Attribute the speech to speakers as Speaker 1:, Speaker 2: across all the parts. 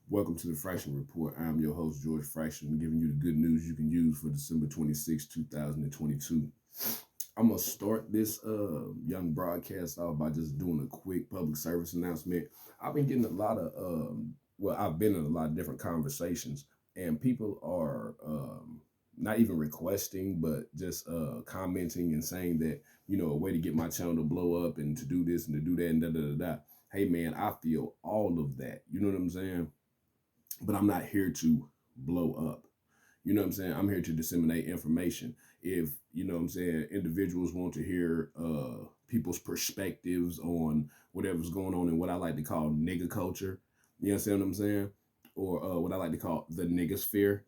Speaker 1: Welcome to the Fraction Report. I am your host, George Fraction, giving you the good news you can use for December 26, 2022. I'm going to start this young broadcast off by just doing a quick public service announcement. I've been getting a lot of, I've been in a lot of different conversations, and people are not even requesting, but just commenting and saying that, a way to get my channel to blow up and to do this and to do that and da da da da. Hey, man, I feel all of that. You know what I'm saying? But I'm not here to blow up. You know what I'm saying? I'm here to disseminate information. If, individuals want to hear people's perspectives on whatever's going on in what I like to call nigga culture, you understand what I'm saying? Or what I like to call the nigga sphere.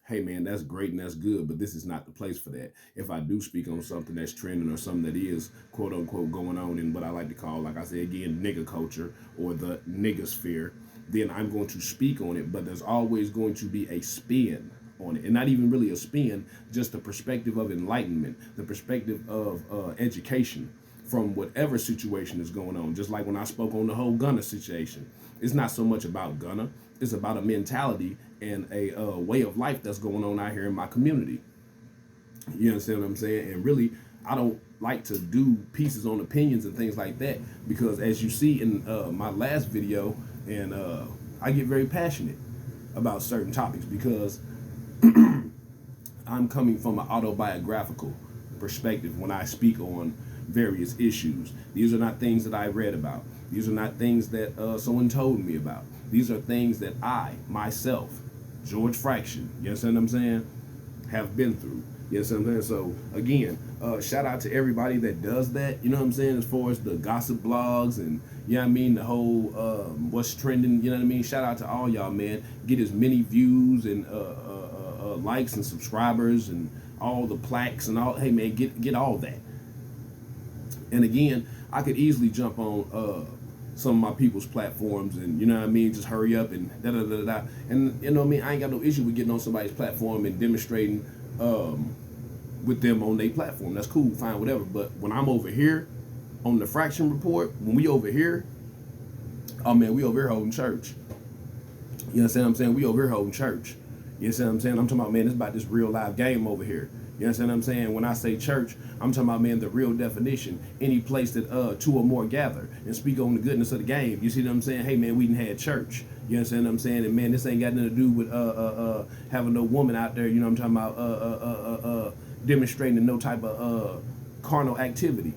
Speaker 1: Hey man, that's great and that's good, but this is not the place for that. If I do speak on something that's trending or something that is quote unquote going on in what I like to call, like I said again, nigga culture or the nigga sphere, then I'm going to speak on it, but there's always going to be a spin on it. And not even really a spin, just the perspective of enlightenment, the perspective of education from whatever situation is going on. Just like when I spoke on the whole Gunna situation. It's not so much about Gunna, it's about a mentality and a way of life that's going on out here in my community. You understand what I'm saying? And really, I don't like to do pieces on opinions and things like that because, as you see in my last video, and I get very passionate about certain topics because I'm coming from an autobiographical perspective when I speak on various issues. These are not things that I read about. These are not things that someone told me about. These are things that I, myself, George Fraction, you understand what I'm saying, have been through. You understand what I'm saying? So, again, shout out to everybody that does that, you know what I'm saying, as far as the gossip blogs and, you know what I mean, the whole what's trending, you know what I mean? Shout out to all y'all, man. Get as many views and likes and subscribers and all the plaques and all. Hey, man, get all that. And again, I could easily jump on some of my people's platforms and, you know what I mean, just hurry up and da da da da. And, you know what I mean, I ain't got no issue with getting on somebody's platform and demonstrating with them on their platform. That's cool, fine, whatever. But when I'm over here on the Fraction Report, when we over here, oh man, we over here holding church. You understand what I'm saying? We over here holding church. You understand what I'm saying? I'm talking about, man, it's about this real live game over here. You understand what I'm saying? When I say church, I'm talking about, man, the real definition. Any place that two or more gather and speak on the goodness of the game. You see what I'm saying? Hey, man, we done had church. You understand what I'm saying? And, man, this ain't got nothing to do with having no woman out there, you know what I'm talking about, demonstrating no type of carnal activity.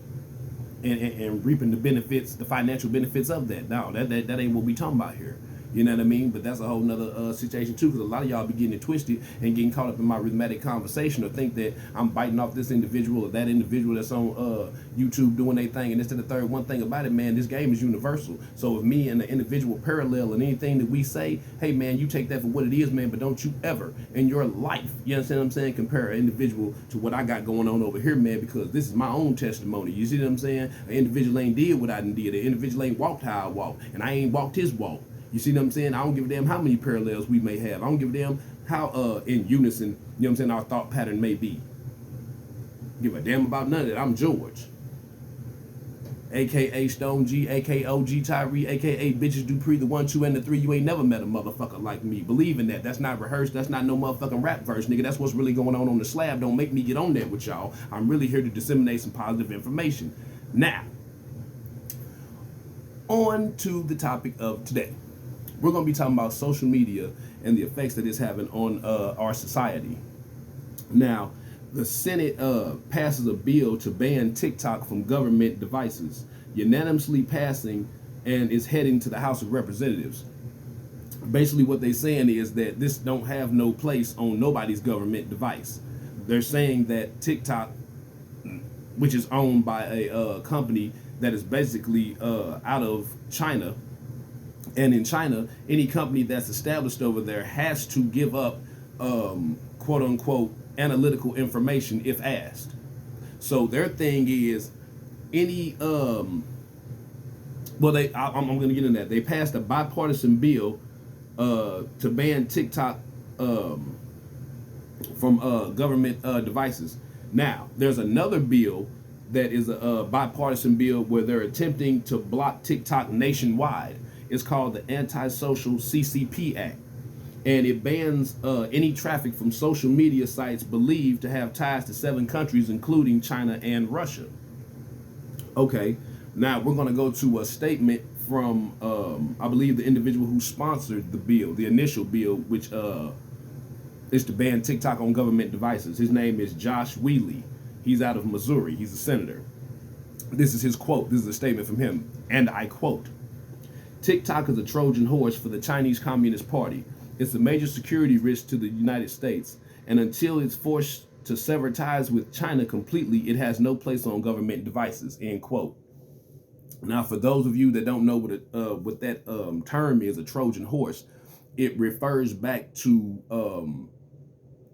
Speaker 1: And reaping the benefits, the financial benefits of that. No, that ain't what we talking about here. You know what I mean? But that's a whole nother situation too, because a lot of y'all be getting it twisted and getting caught up in my rhythmic conversation, or think that I'm biting off this individual or that individual that's on YouTube doing their thing and this and the third. One thing about it, man, this game is universal. So if me and the individual parallel and anything that we say, hey man, you take that for what it is, man, but don't you ever in your life, you understand what I'm saying, compare an individual to what I got going on over here, man, because this is my own testimony. You see what I'm saying? An individual ain't did what I done did. An individual ain't walked how I walked, and I ain't walked his walk. You see what I'm saying? I don't give a damn how many parallels we may have. I don't give a damn how in unison, you know what I'm saying, our thought pattern may be. Give a damn about none of that. I'm George. AKA Stone G, AKA OG Tyree, AKA Bitches Dupree, the 1, 2, and the 3. You ain't never met a motherfucker like me. Believe in that. That's not rehearsed. That's not no motherfucking rap verse, nigga. That's what's really going on the slab. Don't make me get on that with y'all. I'm really here to disseminate some positive information. Now, on to the topic of today. We're going to be talking about social media and the effects that it's having on our society. Now, the Senate passes a bill to ban TikTok from government devices, unanimously passing, and is heading to the House of Representatives. Basically, what they're saying is that this don't have no place on nobody's government device. They're saying that TikTok, which is owned by a company that is basically out of China, and in China, any company that's established over there has to give up, quote unquote, analytical information if asked. So their thing is any, I'm going to get into that. They passed a bipartisan bill to ban TikTok from government devices. Now, there's another bill that is a bipartisan bill where they're attempting to block TikTok nationwide. It's called the Antisocial CCP Act, and it bans any traffic from social media sites believed to have ties to 7 countries, including China and Russia. Okay, now we're going to go to a statement from, I believe, the individual who sponsored the bill, the initial bill, which is to ban TikTok on government devices. His name is Josh Hawley. He's out of Missouri. He's a senator. This is his quote. This is a statement from him, and I quote: TikTok is a Trojan horse for the Chinese Communist Party. It's a major security risk to the United States, and until it's forced to sever ties with China completely, it has no place on government devices, end quote. Now, for those of you that don't know what that term is, a Trojan horse, it refers back to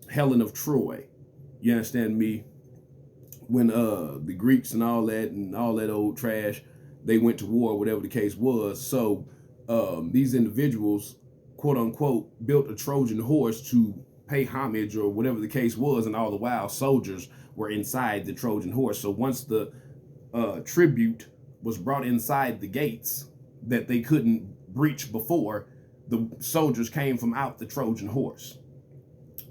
Speaker 1: Helen of Troy. You understand me? When the Greeks and all that old trash, they went to war, whatever the case was. So these individuals, quote unquote, built a Trojan horse to pay homage or whatever the case was, and all the while soldiers were inside the Trojan horse. So once the tribute was brought inside the gates that they couldn't breach before, the soldiers came from out the Trojan horse.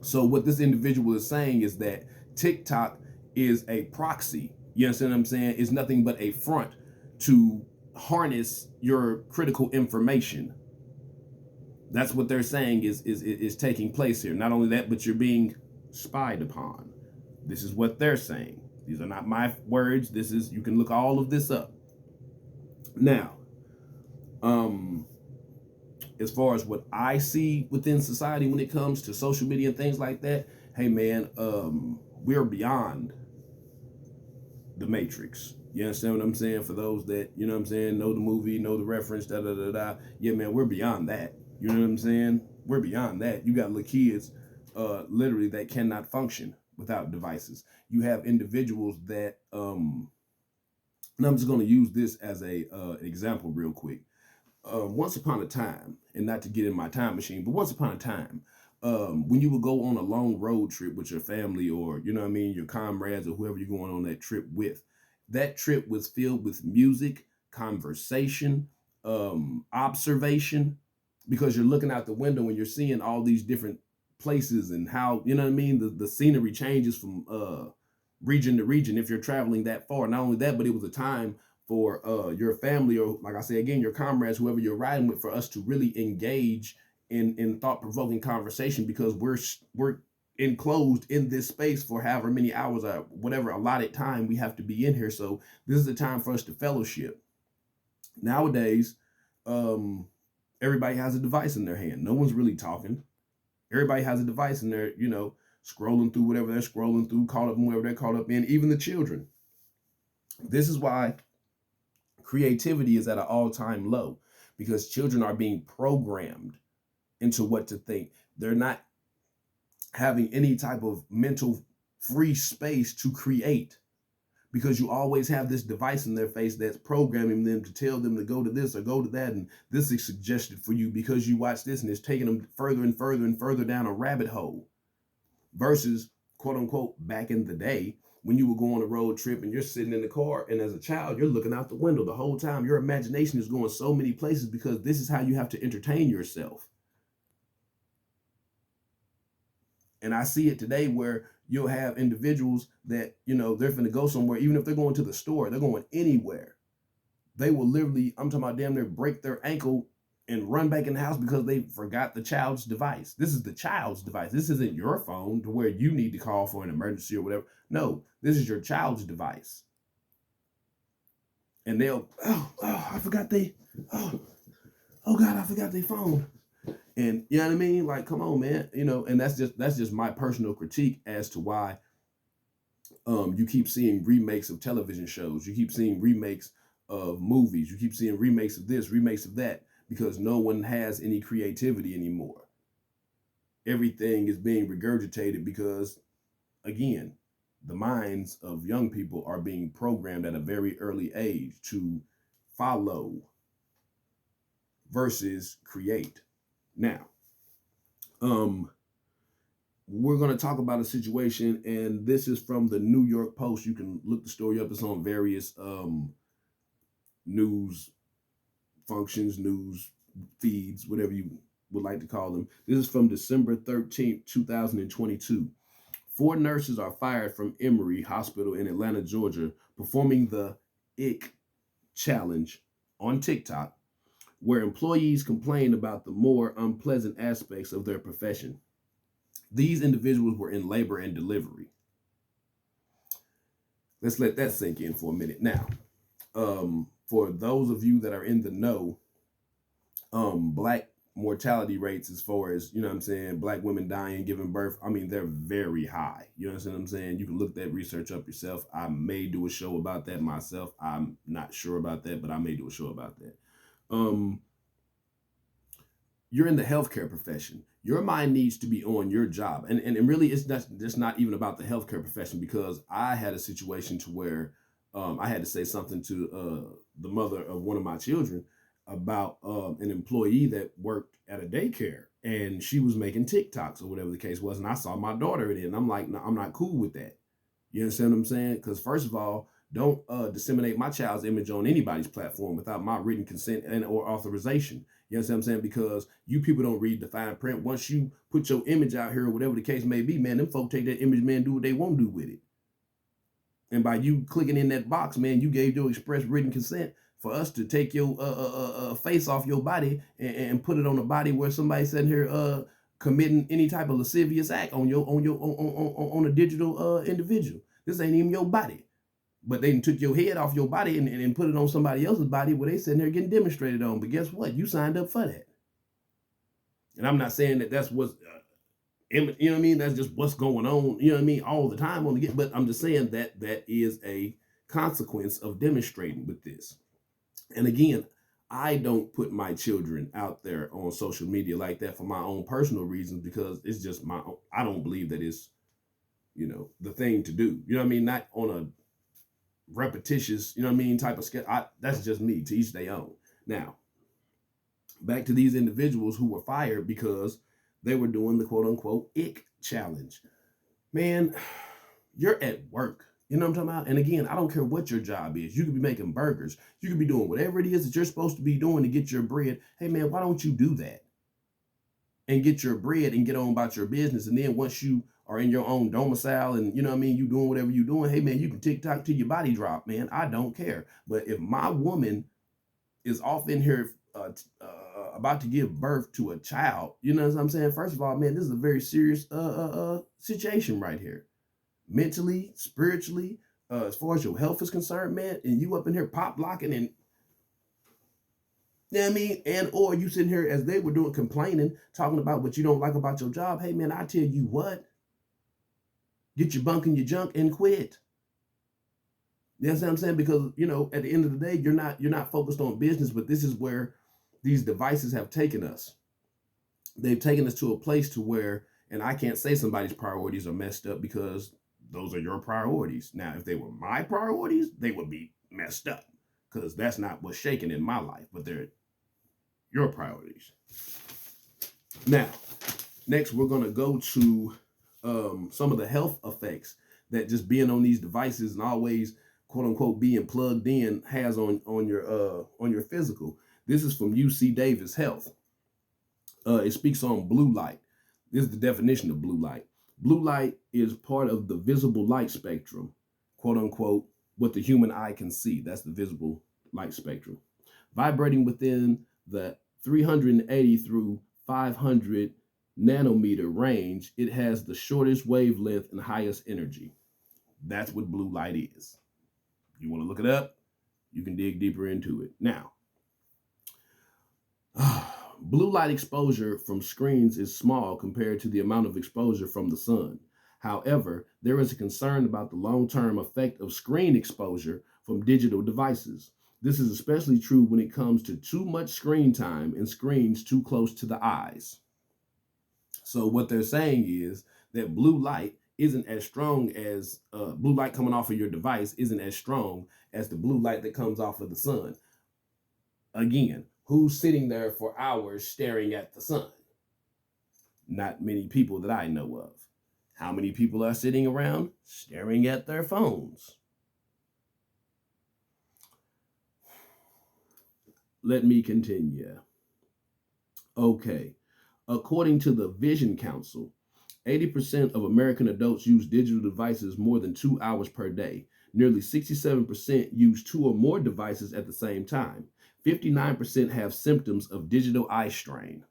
Speaker 1: So what this individual is saying is that TikTok is a proxy. You understand what I'm saying? It's nothing but a front to harness your critical information. That's what they're saying is taking place here. Not only that, but you're being spied upon. This is what they're saying. These are not my words. This is, you can look all of this up. Now, as far as what I see within society when it comes to social media and things like that, hey man, we're beyond the Matrix. You understand what I'm saying? For those that, you know what I'm saying, know the movie, know the reference, da da da da. Yeah, man, we're beyond that. You know what I'm saying? We're beyond that. You got little kids, literally, that cannot function without devices. You have individuals that, and I'm just going to use this as a example real quick. Once upon a time, and not to get in my time machine, but once upon a time, when you would go on a long road trip with your family, or, you know what I mean, your comrades or whoever you're going on that trip with, that trip was filled with music, conversation, observation, because you're looking out the window and you're seeing all these different places and how, you know what I mean, the scenery changes from region to region if you're traveling that far. Not only that, but it was a time for your family, or like I say again, your comrades, whoever you're riding with, for us to really engage in thought-provoking conversation, because we're enclosed in this space for however many hours or whatever allotted time we have to be in here. So this is the time for us to fellowship. Nowadays, everybody has a device in their hand. No one's really talking. Everybody has a device in there, you know, scrolling through whatever they're scrolling through, caught up in whatever they're caught up in, even the children. This is why creativity is at an all-time low, because children are being programmed into what to think. They're not having any type of mental free space to create, because you always have this device in their face that's programming them to tell them to go to this or go to that, and this is suggested for you because you watch this, and it's taking them further and further and further down a rabbit hole. Versus, quote unquote, back in the day when you would go on a road trip and you're sitting in the car, and as a child you're looking out the window the whole time. Your imagination is going so many places, because this is how you have to entertain yourself. And I see it today where you'll have individuals that, you know, they're finna go somewhere, even if they're going to the store, they're going anywhere. They will literally, I'm talking about damn near break their ankle and run back in the house because they forgot the child's device. This is the child's device. This isn't your phone to where you need to call for an emergency or whatever. No, this is your child's device. And they'll, I forgot oh God, I forgot their phone. And you know what I mean? Like, come on, man. You know, and that's just my personal critique as to why you keep seeing remakes of television shows. You keep seeing remakes of movies. You keep seeing remakes of this, remakes of that, because no one has any creativity anymore. Everything is being regurgitated because, again, the minds of young people are being programmed at a very early age to follow versus create. Now, we're going to talk about a situation, and this is from the New York Post. You can look the story up. It's on various news functions, news feeds, whatever you would like to call them. This is from December 13th, 2022. Four nurses are fired from Emory Hospital in Atlanta, Georgia, performing the ick challenge on TikTok, where employees complain about the more unpleasant aspects of their profession. These individuals were in labor and delivery. Let's let that sink in for a minute. Now, for those of you that are in the know, black mortality rates, as far as, you know what I'm saying, black women dying, giving birth, I mean, they're very high. You understand what I'm saying? You can look that research up yourself. I may do a show about that myself. I'm not sure about that, but I may do a show about that. Um, you're in the healthcare profession. Your mind needs to be on your job. And really, it's just not even about the healthcare profession, because I had a situation to where I had to say something to the mother of one of my children about an employee that worked at a daycare, and she was making TikToks or whatever the case was. And I saw my daughter in it, and I'm like, no, I'm not cool with that. You understand what I'm saying? Because first of all, don't disseminate my child's image on anybody's platform without my written consent and or authorization. You understand what I'm saying? Because you people don't read the fine print. Once you put your image out here or whatever the case may be, man, them folk take that image, man, do what they want to do with it. And by you clicking in that box, man, you gave your express written consent for us to take your face off your body and put it on a body where somebody's sitting here committing any type of lascivious act on on a digital individual. This ain't even your body. But they took your head off your body and put it on somebody else's body where they sitting there getting demonstrated on. But guess what? You signed up for that. And I'm not saying that that's what's, you know what I mean? That's just what's going on, you know what I mean, all the time on the get. But I'm just saying that that is a consequence of demonstrating with this. And again, I don't put my children out there on social media like that for my own personal reasons, because it's just my own, I don't believe that it's, you know, the thing to do. You know what I mean? Not on a repetitious, you know what I mean, type of sketch. That's just me, to each their own. Now, back to these individuals who were fired because they were doing the quote unquote ick challenge. Man, you're at work. You know what I'm talking about? And again, I don't care what your job is. You could be making burgers. You could be doing whatever it is that you're supposed to be doing to get your bread. Hey man, why don't you do that? And get your bread and get on about your business. And then once you are in your own domicile and, you know what I mean, you doing whatever you're doing, hey man, you can TikTok till your body drop, man. I don't care. But if my woman is off in here about to give birth to a child, you know what I'm saying? First of all, man, this is a very serious situation right here. Mentally, spiritually, as far as your health is concerned, man, and you up in here pop locking and, you know what I mean? And or you sitting here as they were doing, complaining, talking about what you don't like about your job. Hey man, I tell you what, get your bunk and your junk and quit. You know what I'm saying? Because, you know, at the end of the day, you're not focused on business, but this is where these devices have taken us. They've taken us to a place to where, and I can't say somebody's priorities are messed up, because those are your priorities. Now, if they were my priorities, they would be messed up, because that's not what's shaking in my life, but they're your priorities. Now, next, we're going to go to some of the health effects that just being on these devices and always, quote unquote, being plugged in has on your physical. This is from UC Davis Health. It speaks on blue light. This is the definition of blue light. Blue light is part of the visible light spectrum, quote unquote, what the human eye can see. That's the visible light spectrum. Vibrating within the 380 through 500 nanometer range, it has the shortest wavelength and highest energy. That's what blue light is. You want to look it up? You can dig deeper into it. Now, blue light exposure from screens is small compared to the amount of exposure from the sun. However, there is a concern about the long-term effect of screen exposure from digital devices. This is especially true when it comes to too much screen time and screens too close to the eyes. So what they're saying is that blue light isn't as strong as blue light coming off of your device isn't as strong as the blue light that comes off of the sun. Again, who's sitting there for hours staring at the sun? Not many people that I know of. How many people are sitting around staring at their phones? Let me continue. Okay. According to the Vision Council, 80% of American adults use digital devices more than 2 hours per day. Nearly 67% use two or more devices at the same time. 59% have symptoms of digital eye strain.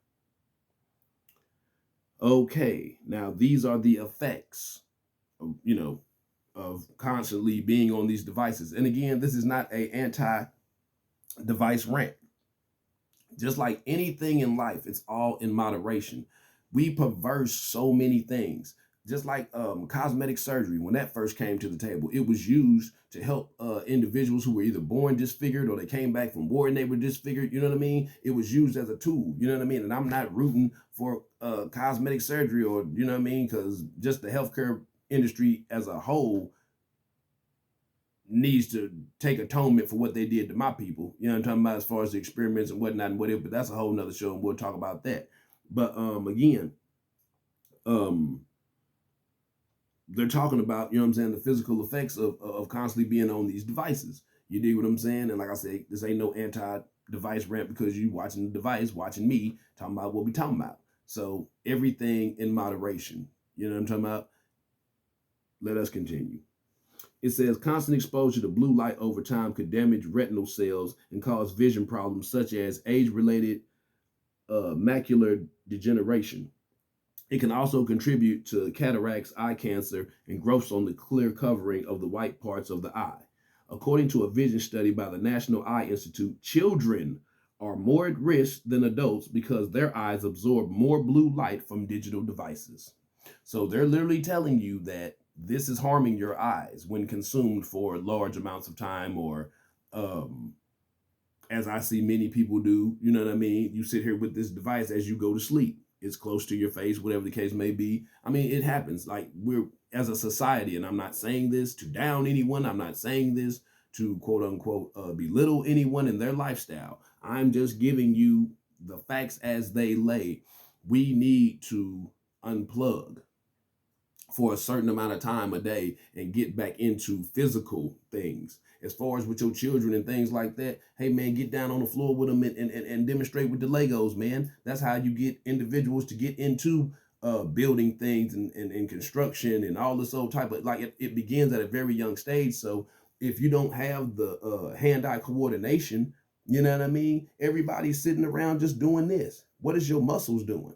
Speaker 1: Okay, now these are the effects, of, of constantly being on these devices. And again, this is not a anti-device rant. Just like anything in life, it's all in moderation. We perverse so many things. Just like cosmetic surgery, when that first came to the table, it was used to help individuals who were either born disfigured or they came back from war and they were disfigured. You know what I mean? It was used as a tool. You know what I mean? And I'm not rooting for cosmetic surgery, or you know what I mean, because just the healthcare industry as a whole needs to take atonement for what they did to my people. You know what I'm talking about, as far as the experiments and whatnot and whatever, but that's a whole nother show and we'll talk about that. But again, um they're talking about, you know what I'm saying, the physical effects of constantly being on these devices. You dig what I'm saying? And like I said, this ain't no anti-device rant, because you watching the device, watching me talking about what we talking about. So everything in moderation. You know what I'm talking about? Let us continue. It says constant exposure to blue light over time could damage retinal cells and cause vision problems such as age-related macular degeneration. It can also contribute to cataracts, eye cancer, and growths on the clear covering of the white parts of the eye. According to a vision study by the National Eye Institute, children are more at risk than adults because their eyes absorb more blue light from digital devices. So they're literally telling you that this is harming your eyes when consumed for large amounts of time, or um, as I see many people do, you know what I mean? You sit here with this device as you go to sleep. It's close to your face, whatever the case may be. I mean, it happens. Like, we're, as a society, and I'm not saying this to down anyone. I'm not saying this to quote unquote belittle anyone in their lifestyle. I'm just giving you the facts as they lay. We need to unplug for a certain amount of time a day and get back into physical things. As far as with your children and things like that, hey man, get down on the floor with them and demonstrate with the Legos, man. That's how you get individuals to get into building things and construction and all this old type of, like, it begins at a very young stage. So if you don't have the hand-eye coordination, you know what I mean? Everybody's sitting around just doing this. What is your muscles doing?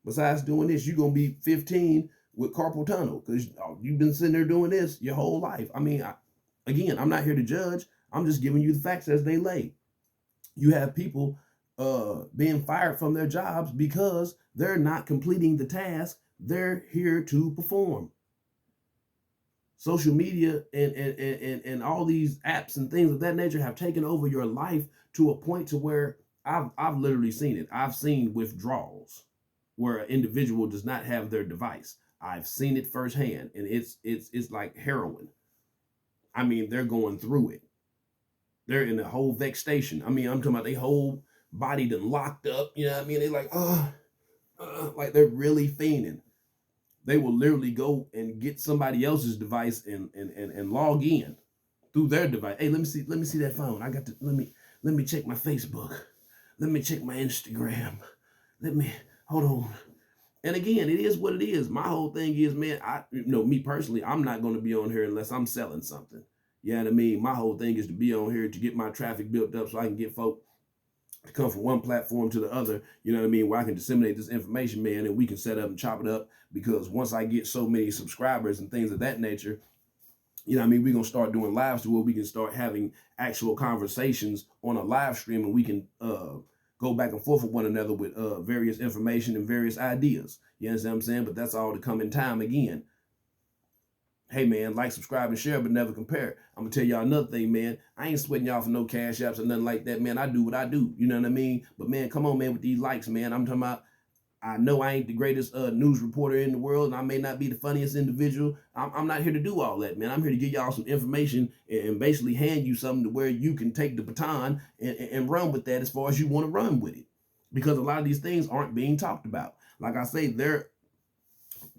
Speaker 1: Besides doing this, you're gonna be 15 with carpal tunnel because you've been sitting there doing this your whole life. I mean, again, I'm not here to judge. I'm just giving you the facts as they lay. You have people being fired from their jobs because they're not completing the task they're here to perform. Social media and all these apps and things of that nature have taken over your life to a point to where I've literally seen it. I've seen withdrawals where an individual does not have their device. I've seen it firsthand, and it's like heroin. I mean, they're going through it. They're in a whole vexation. I mean, I'm talking about their whole body done locked up. You know what I mean? They're like, like they're really fiending. They will literally go and get somebody else's device and log in through their device. Hey, let me see that phone. I got to let me check my Facebook. Let me check my Instagram. Let me hold on. And again, it is what it is. My whole thing is, man, me personally, I'm not going to be on here unless I'm selling something. You know what I mean? My whole thing is to be on here to get my traffic built up so I can get folk to come from one platform to the other, you know what I mean, where I can disseminate this information, man, and we can set up and chop it up. Because once I get so many subscribers and things of that nature, you know what I mean, we're going to start doing lives to where we can start having actual conversations on a live stream, and we can go back and forth with one another with various information and various ideas. You understand what I'm saying? But that's all to come in time. Again, hey man, like, subscribe, and share, but never compare. I'm gonna tell y'all another thing, man. I ain't sweating y'all for no cash apps or nothing like that, man. I do what I do. You know what I mean? But man, come on, man, with these likes, man. I'm talking about, I know I ain't the greatest news reporter in the world, and I may not be the funniest individual. I'm not here to do all that, man. I'm here to give y'all some information and basically hand you something to where you can take the baton and run with that as far as you want to run with it. Because a lot of these things aren't being talked about. Like I say, they're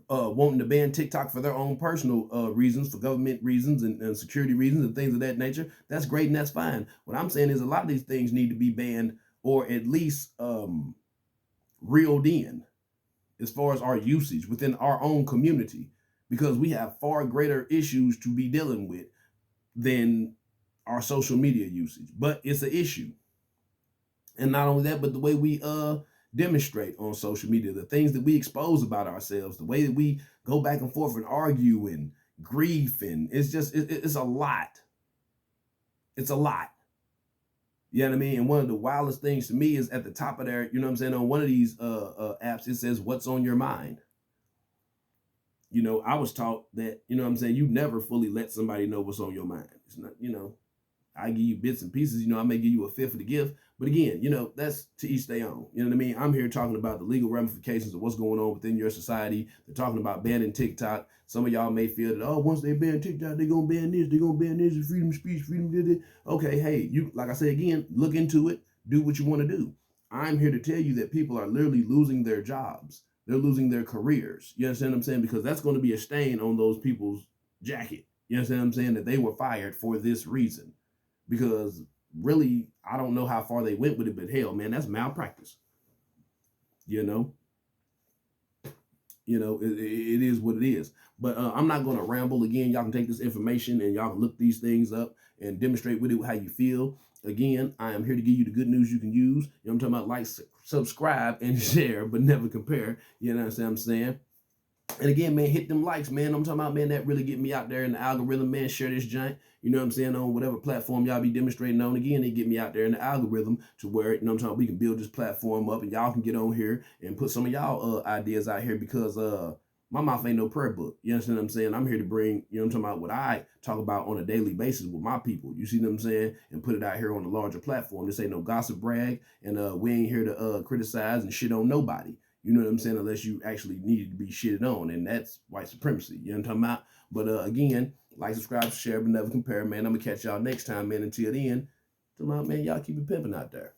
Speaker 1: wanting to ban TikTok for their own personal reasons, for government reasons and security reasons and things of that nature. That's great and that's fine. What I'm saying is a lot of these things need to be banned, or at least reeled in as far as our usage within our own community, because we have far greater issues to be dealing with than our social media usage. But it's an issue. And not only that, but the way we demonstrate on social media, the things that we expose about ourselves, the way that we go back and forth and argue and grief, and it's just it's a lot. It's a lot. You know what I mean? And one of the wildest things to me is at the top of there, you know what I'm saying, on one of these apps, it says, "What's on your mind?" You know, I was taught that, you know what I'm saying, you never fully let somebody know what's on your mind. It's not, you know, I give you bits and pieces, you know, I may give you a fifth of the gift. But again, you know, that's to each their own. You know what I mean? I'm here talking about the legal ramifications of what's going on within your society. They're talking about banning TikTok. Some of y'all may feel that, oh, once they ban TikTok, they're going to ban this, they're going to ban this, freedom of speech, freedom of this. Okay, hey, you, like I say again, look into it, do what you want to do. I'm here to tell you that people are literally losing their jobs. They're losing their careers. You understand what I'm saying? Because that's going to be a stain on those people's jacket. You understand what I'm saying? That they were fired for this reason. Because really, I don't know how far they went with it, but hell, man, that's malpractice. You know, it is what it is. But I'm not going to ramble again. Y'all can take this information and y'all can look these things up and demonstrate with it how you feel. Again, I am here to give you the good news you can use. You know what I'm talking about? Like, subscribe, and share, but never compare. You know what I'm saying? And again, man, hit them likes, man. I'm talking about, man, that really get me out there in the algorithm, man. Share this giant, you know what I'm saying, on whatever platform y'all be demonstrating on. Again, they get me out there in the algorithm to where, you know what I'm talking about, we can build this platform up and y'all can get on here and put some of y'all ideas out here, because my mouth ain't no prayer book. You understand what I'm saying? I'm here to bring, you know what I'm talking about, what I talk about on a daily basis with my people. You see what I'm saying? And put it out here on a larger platform. This ain't no gossip brag, and we ain't here to criticize and shit on nobody. You know what I'm saying? Unless you actually needed to be shitted on, and that's white supremacy. You know what I'm talking about? But again, like, subscribe, share, but never compare, man. I'm gonna catch y'all next time, man. Until then, man, y'all keep it pimping out there.